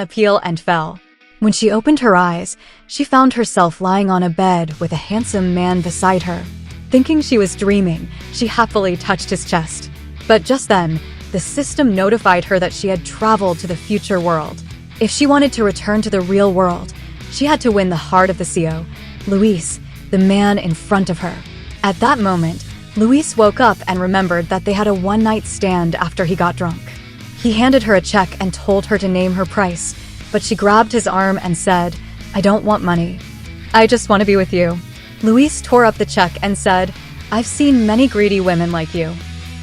appeal and fell. When she opened her eyes, she found herself lying on a bed with a handsome man beside her. Thinking she was dreaming, she happily touched his chest. But just then, the system notified her that she had traveled to the future world. If she wanted to return to the real world, she had to win the heart of the CEO, Luis, the man in front of her. At that moment, Luis woke up and remembered that they had a one-night stand after he got drunk. He handed her a check and told her to name her price, but she grabbed his arm and said, "I don't want money. I just want to be with you." Luis tore up the check and said, "I've seen many greedy women like you.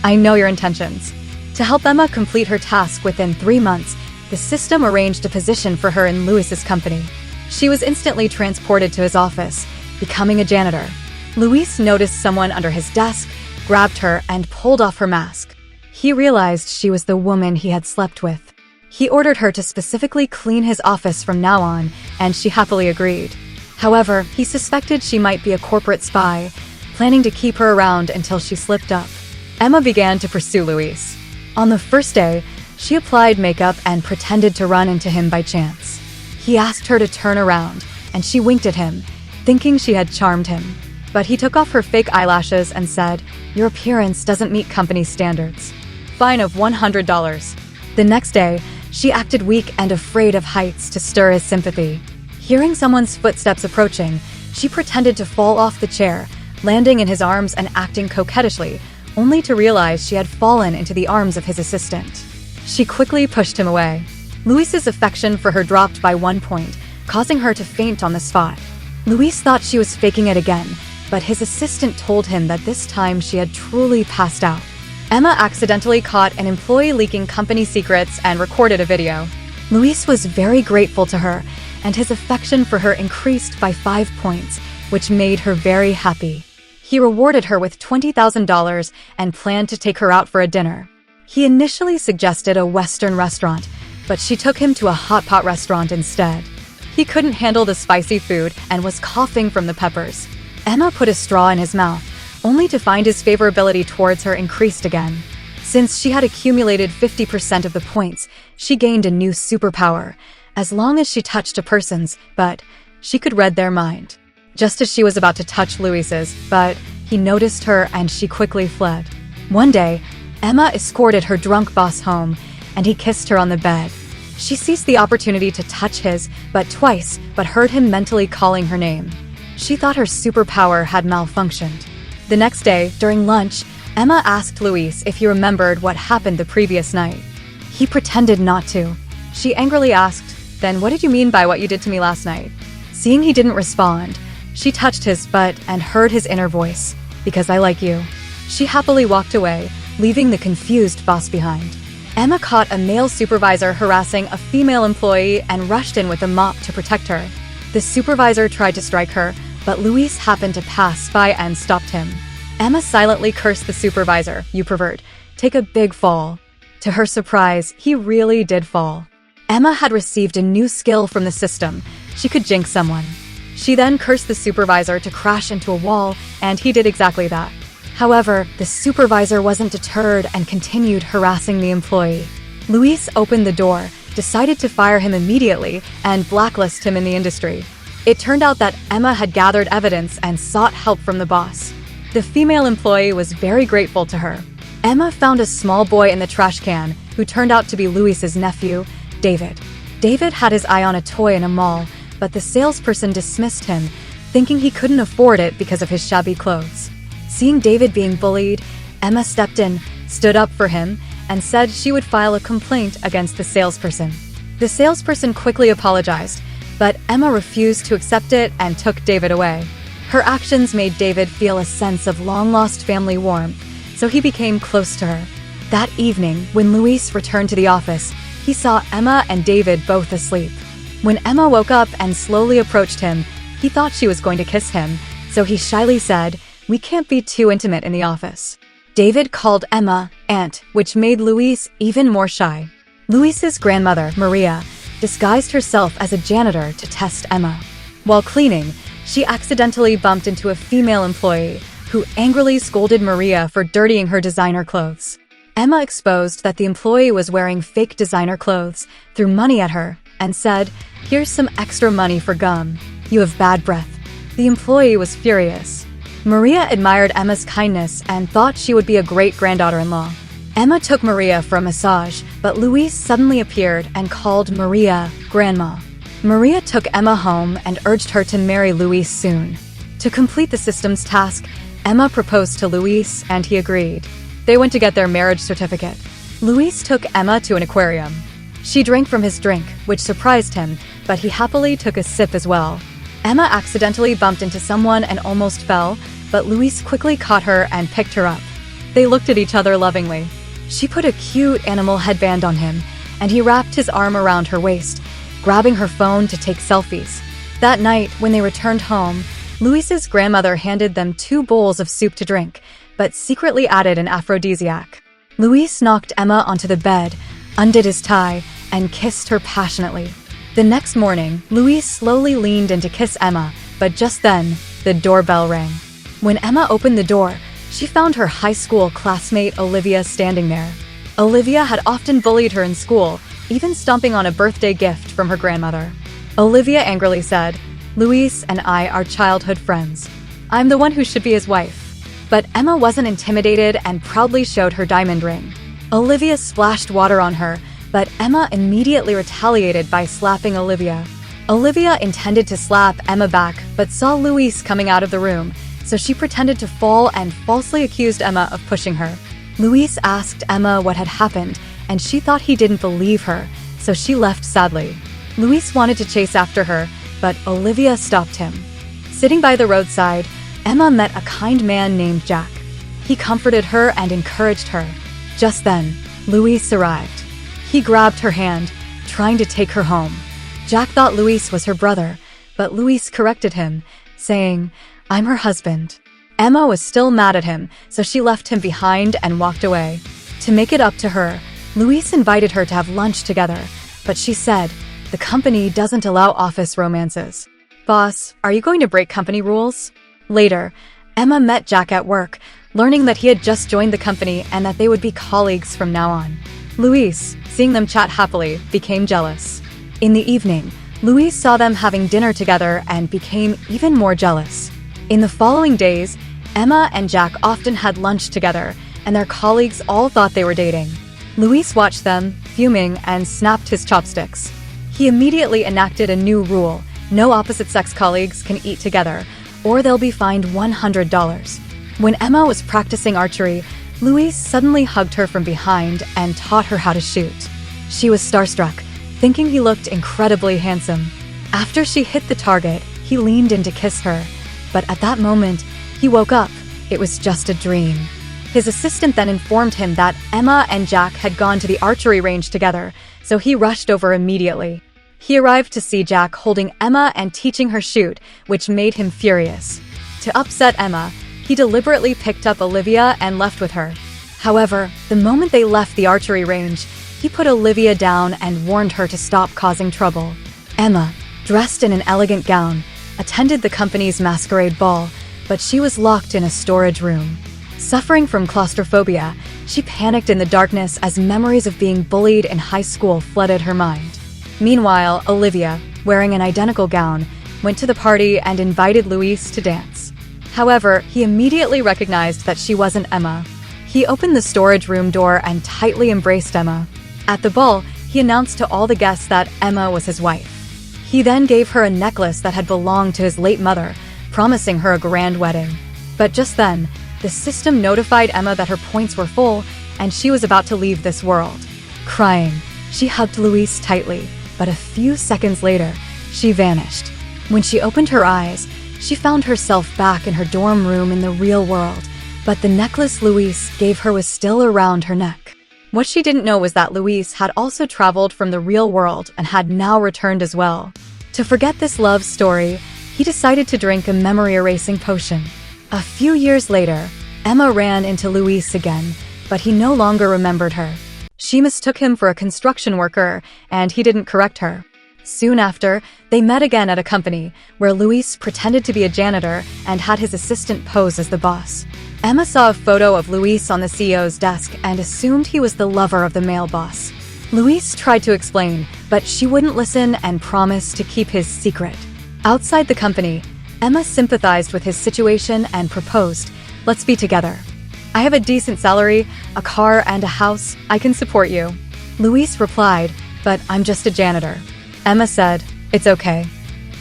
I know your intentions." To help Emma complete her task within 3 months, the system arranged a position for her in Luis's company. She was instantly transported to his office, becoming a janitor. Luis noticed someone under his desk, grabbed her, and pulled off her mask. He realized she was the woman he had slept with. He ordered her to specifically clean his office from now on, and she happily agreed. However, he suspected she might be a corporate spy, planning to keep her around until she slipped up. Emma began to pursue Luis. On the first day, she applied makeup and pretended to run into him by chance. He asked her to turn around, and she winked at him, thinking she had charmed him. But he took off her fake eyelashes and said, "Your appearance doesn't meet company standards. Fine of $100. The next day, she acted weak and afraid of heights to stir his sympathy. Hearing someone's footsteps approaching, she pretended to fall off the chair, landing in his arms and acting coquettishly, only to realize she had fallen into the arms of his assistant. She quickly pushed him away. Luis's affection for her dropped by 1 point, causing her to faint on the spot. Luis thought she was faking it again, but his assistant told him that this time she had truly passed out. Emma accidentally caught an employee leaking company secrets and recorded a video. Luis was very grateful to her, and his affection for her increased by 5 points, which made her very happy. He rewarded her with $20,000 and planned to take her out for a dinner. He initially suggested a Western restaurant, but she took him to a hot pot restaurant instead. He couldn't handle the spicy food and was coughing from the peppers. Emma put a straw in his mouth, only to find his favorability towards her increased again. Since she had accumulated 50% of the points, she gained a new superpower, as long as she touched a person's, but she could read their mind. Just as she was about to touch Luis's, but he noticed her and she quickly fled. One day, Emma escorted her drunk boss home, and he kissed her on the bed. She seized the opportunity to touch his, but twice, but heard him mentally calling her name. She thought her superpower had malfunctioned. The next day, during lunch, Emma asked Luis if he remembered what happened the previous night. He pretended not to. She angrily asked, "Then what did you mean by what you did to me last night?" Seeing he didn't respond, she touched his butt and heard his inner voice, "Because I like you." She happily walked away, leaving the confused boss behind. Emma caught a male supervisor harassing a female employee and rushed in with a mop to protect her. The supervisor tried to strike her, but Luis happened to pass by and stopped him. Emma silently cursed the supervisor, "You pervert. Take a big fall." To her surprise, he really did fall. Emma had received a new skill from the system. She could jinx someone. She then cursed the supervisor to crash into a wall, and he did exactly that. However, the supervisor wasn't deterred and continued harassing the employee. Luis opened the door, decided to fire him immediately, and blacklist him in the industry. It turned out that Emma had gathered evidence and sought help from the boss. The female employee was very grateful to her. Emma found a small boy in the trash can, who turned out to be Luis's nephew, David. David had his eye on a toy in a mall, but the salesperson dismissed him, thinking he couldn't afford it because of his shabby clothes. Seeing David being bullied, Emma stepped in, stood up for him, and said she would file a complaint against the salesperson. The salesperson quickly apologized, but Emma refused to accept it and took David away. Her actions made David feel a sense of long-lost family warmth, so he became close to her. That evening, when Luis returned to the office, he saw Emma and David both asleep. When Emma woke up and slowly approached him, he thought she was going to kiss him, so he shyly said, "We can't be too intimate in the office." David called Emma Aunt, which made Luis even more shy. Luis's grandmother, Maria, disguised herself as a janitor to test Emma. While cleaning, she accidentally bumped into a female employee who angrily scolded Maria for dirtying her designer clothes. Emma exposed that the employee was wearing fake designer clothes, threw money at her, and said, "Here's some extra money for gum. You have bad breath." The employee was furious. Maria admired Emma's kindness and thought she would be a great granddaughter-in-law. Emma took Maria for a massage, but Luis suddenly appeared and called Maria Grandma. Maria took Emma home and urged her to marry Luis soon. To complete the system's task, Emma proposed to Luis and he agreed. They went to get their marriage certificate. Luis took Emma to an aquarium. She drank from his drink, which surprised him, but he happily took a sip as well. Emma accidentally bumped into someone and almost fell, but Luis quickly caught her and picked her up. They looked at each other lovingly. She put a cute animal headband on him, and he wrapped his arm around her waist, grabbing her phone to take selfies. That night, when they returned home, Luis's grandmother handed them 2 bowls of soup to drink, but secretly added an aphrodisiac. Luis knocked Emma onto the bed, undid his tie, and kissed her passionately. The next morning, Luis slowly leaned in to kiss Emma, but just then, the doorbell rang. When Emma opened the door, she found her high school classmate Olivia standing there. Olivia had often bullied her in school, even stomping on a birthday gift from her grandmother. Olivia angrily said, "Luis and I are childhood friends. I'm the one who should be his wife." But Emma wasn't intimidated and proudly showed her diamond ring. Olivia splashed water on her, but Emma immediately retaliated by slapping Olivia. Olivia intended to slap Emma back, but saw Luis coming out of the room, so she pretended to fall and falsely accused Emma of pushing her. Luis asked Emma what had happened, and she thought he didn't believe her, so she left sadly. Luis wanted to chase after her, but Olivia stopped him. Sitting by the roadside, Emma met a kind man named Jack. He comforted her and encouraged her. Just then, Luis arrived. He grabbed her hand, trying to take her home. Jack thought Luis was her brother, but Luis corrected him, saying, "I'm her husband." Emma was still mad at him, so she left him behind and walked away. To make it up to her, Luis invited her to have lunch together, but she said, "The company doesn't allow office romances." "Boss, are you going to break company rules?" Later, Emma met Jack at work, learning that he had just joined the company and that they would be colleagues from now on. Luis, seeing them chat happily, became jealous. In the evening, Luis saw them having dinner together and became even more jealous. In the following days, Emma and Jack often had lunch together, and their colleagues all thought they were dating. Luis watched them, fuming, and snapped his chopsticks. He immediately enacted a new rule: no opposite-sex colleagues can eat together, or they'll be fined $100. When Emma was practicing archery, Luis suddenly hugged her from behind and taught her how to shoot. She was starstruck, thinking he looked incredibly handsome. After she hit the target, he leaned in to kiss her. But at that moment, he woke up. It was just a dream. His assistant then informed him that Emma and Jack had gone to the archery range together, so he rushed over immediately. He arrived to see Jack holding Emma and teaching her shoot, which made him furious. To upset Emma, he deliberately picked up Olivia and left with her. However, the moment they left the archery range, he put Olivia down and warned her to stop causing trouble. Emma, dressed in an elegant gown, attended the company's masquerade ball, but she was locked in a storage room. Suffering from claustrophobia, she panicked in the darkness as memories of being bullied in high school flooded her mind. Meanwhile, Olivia, wearing an identical gown, went to the party and invited Luis to dance. However, he immediately recognized that she wasn't Emma. He opened the storage room door and tightly embraced Emma. At the ball, he announced to all the guests that Emma was his wife. He then gave her a necklace that had belonged to his late mother, promising her a grand wedding. But just then, the system notified Emma that her points were full and she was about to leave this world. Crying, she hugged Luis tightly, but a few seconds later, she vanished. When she opened her eyes, she found herself back in her dorm room in the real world, but the necklace Luis gave her was still around her neck. What she didn't know was that Luis had also traveled from the real world and had now returned as well. To forget this love story, he decided to drink a memory-erasing potion. A few years later, Emma ran into Luis again, but he no longer remembered her. She mistook him for a construction worker, and he didn't correct her. Soon after, they met again at a company, where Luis pretended to be a janitor and had his assistant pose as the boss. Emma saw a photo of Luis on the CEO's desk and assumed he was the lover of the male boss. Luis tried to explain, but she wouldn't listen and promised to keep his secret. Outside the company, Emma sympathized with his situation and proposed, "Let's be together. I have a decent salary, a car, and a house. I can support you." Luis replied, "But I'm just a janitor." Emma said, "It's okay.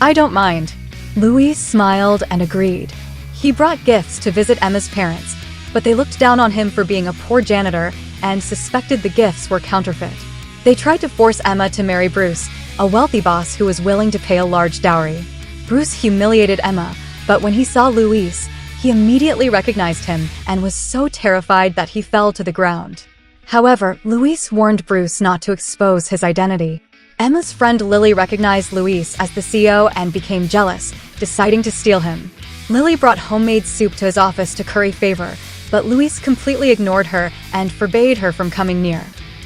I don't mind." Luis smiled and agreed. He brought gifts to visit Emma's parents, but they looked down on him for being a poor janitor and suspected the gifts were counterfeit. They tried to force Emma to marry Bruce, a wealthy boss who was willing to pay a large dowry. Bruce humiliated Emma, but when he saw Luis, he immediately recognized him and was so terrified that he fell to the ground. However, Luis warned Bruce not to expose his identity. Emma's friend Lily recognized Luis as the CEO and became jealous, deciding to steal him. Lily brought homemade soup to his office to curry favor, but Luis completely ignored her and forbade her from coming near.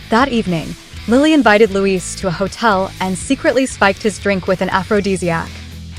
That evening, Lily invited Luis to a hotel and secretly spiked his drink with an aphrodisiac.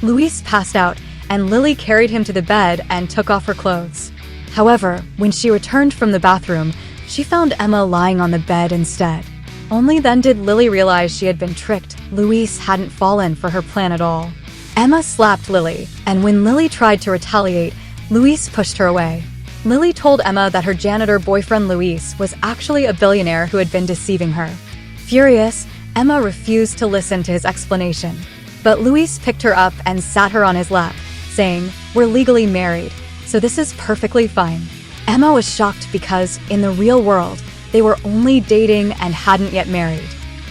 Luis passed out, and Lily carried him to the bed and took off her clothes. However, when she returned from the bathroom, she found Emma lying on the bed instead. Only then did Lily realize she had been tricked. Luis hadn't fallen for her plan at all. Emma slapped Lily, and when Lily tried to retaliate, Luis pushed her away. Lily told Emma that her janitor boyfriend Luis was actually a billionaire who had been deceiving her. Furious, Emma refused to listen to his explanation. But Luis picked her up and sat her on his lap, saying, "We're legally married, so this is perfectly fine." Emma was shocked because, in the real world, they were only dating and hadn't yet married.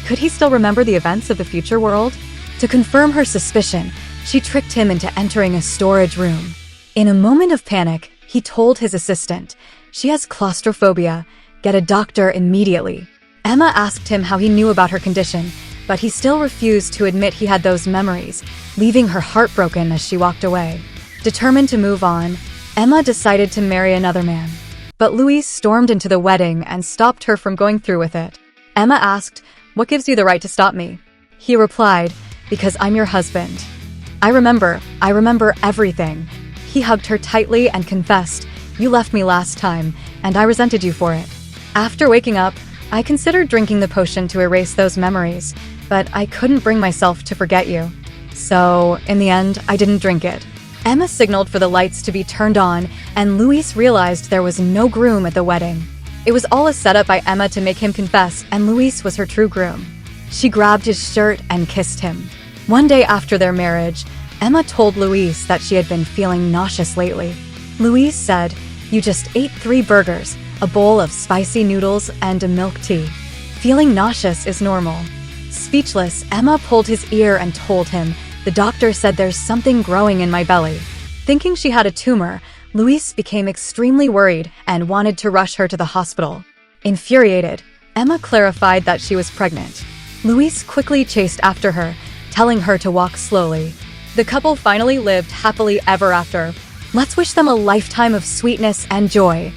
Could he still remember the events of the future world? To confirm her suspicion, she tricked him into entering a storage room. In a moment of panic, he told his assistant, "She has claustrophobia. Get a doctor immediately." Emma asked him how he knew about her condition, but he still refused to admit he had those memories, leaving her heartbroken as she walked away. Determined to move on, Emma decided to marry another man. But Luis stormed into the wedding and stopped her from going through with it. Emma asked, "What gives you the right to stop me?" He replied, "Because I'm your husband." I remember everything." He hugged her tightly and confessed, "You left me last time, and I resented you for it." After waking up, I considered drinking the potion to erase those memories, but I couldn't bring myself to forget you. So, in the end, I didn't drink it. Emma signaled for the lights to be turned on, and Luis realized there was no groom at the wedding. It was all a setup by Emma to make him confess, and Luis was her true groom. She grabbed his shirt and kissed him. One day after their marriage, Emma told Luis that she had been feeling nauseous lately. Luis said, "You just ate 3 burgers, a bowl of spicy noodles, and a milk tea. Feeling nauseous is normal." Speechless, Emma pulled his ear and told him, "The doctor said there's something growing in my belly." Thinking she had a tumor, Luis became extremely worried and wanted to rush her to the hospital. Infuriated, Emma clarified that she was pregnant. Luis quickly chased after her, telling her to walk slowly. The couple finally lived happily ever after. Let's wish them a lifetime of sweetness and joy.